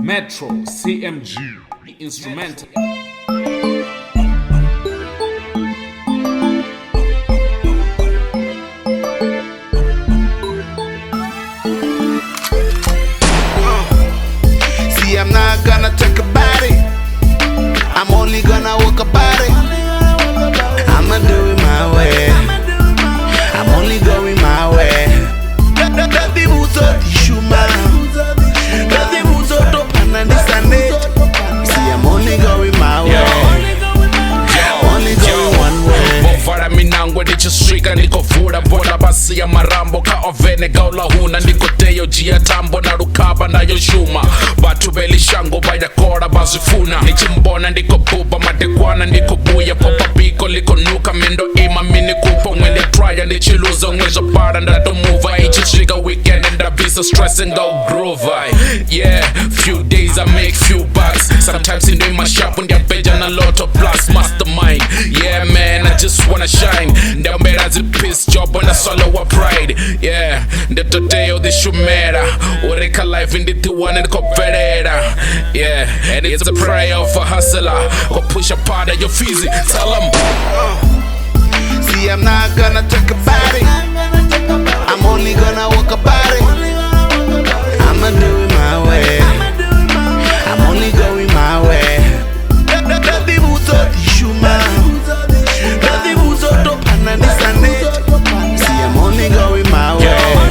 Metro CMG Instrumental. See, I'm not gonna take a body, I'm only gonna walk a body. I'ma do it my way, I'm only going my way. Dati buzo tishuma, dati buzo topana nisane. See, I'm only going my way, only going one way. Bovara minangwe ndichosvika ndikovhura mbona basi ya marambo kaovene gaulahuna ndikoteyo jia tambo na rukava nayo shuma vatu velishango vayakora bazifuna nichimbona ndikobhuba madekwana ndikobuya popabiko likonuka mendo ima minikupo mwende trya ndichiluza mwezvapara ndatomuva ichisvika weekend ndabvisa stress and go groove. Yeah, few days I make few bucks, sometimes in my shop when ndiyabheja na lotto plus mastermind. Yeah man, I just wanna shine. Ndiyambera piss job when I swallow a pride. Yeah, ndetoteyo dishumera ureka life nditiwana ndikopferera. Yeah, and it's a prayer for hustler go push a part of your physique. Tell them see, I'm not gonna take a body, I'm only gonna walk a body. I'ma do it my way, I'm only going my way. Dati buzo tishuma, dati buzo topana nisane. See, I'm only going my way,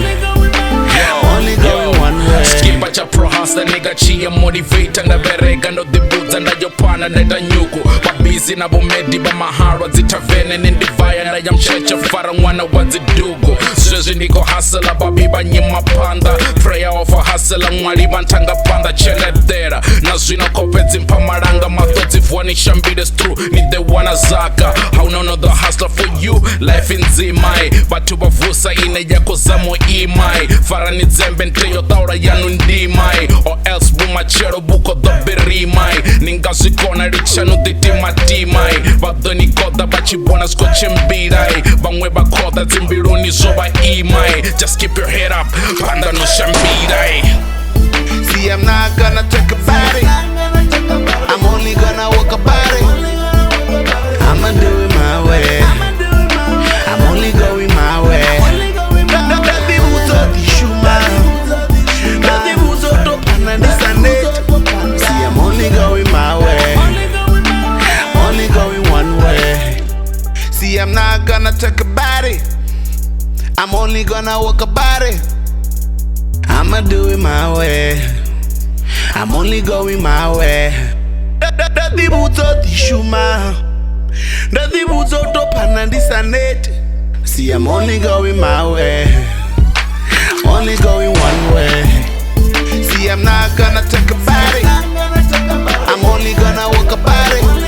only going one way. skimba cha pro hustler nigga chia motivator ndabereka ndodhibudza ndayopana ndaita nyuku vabizi na vomedi vamaharwa dzitavhene nendivaya ndayamchecha fara mwana wa dzidugu swezvi ndiko hasela vabi vanyima panda prayer of a hasela mwari vantanga panda cheletera na zvino kope dzimpamaranga mathodzivwanishambire stru nidewana zaka how none of the hustler for you life inzimai vatu vavusa ine yako zamo imai fara nidzembe nteyo taura yanu ndimai or else bumachero buko doberimai ningazvikona richanu ditimatimai vadhonikodha vachibona skochimbirai vamwe vakodha dzimbiruni zvova imai just keep your head up panda noshambirai. See, I'm not gonna take a body, I'm only gonna walk a body. I'ma do it my way, I'm only going my way. Dati buzo tishuma, dati buzo topana nisane. See, I'm only going my way, only going one way. See, I'm not gonna take a body, I'm only gonna walk a body. I'ma do it my way, I'm only going my way. Dati buzo tishuma, dati buzo topana nisane. See, I'm only going my way, only going one way. See, I'm not gonna take a body, I'm only gonna walk a body.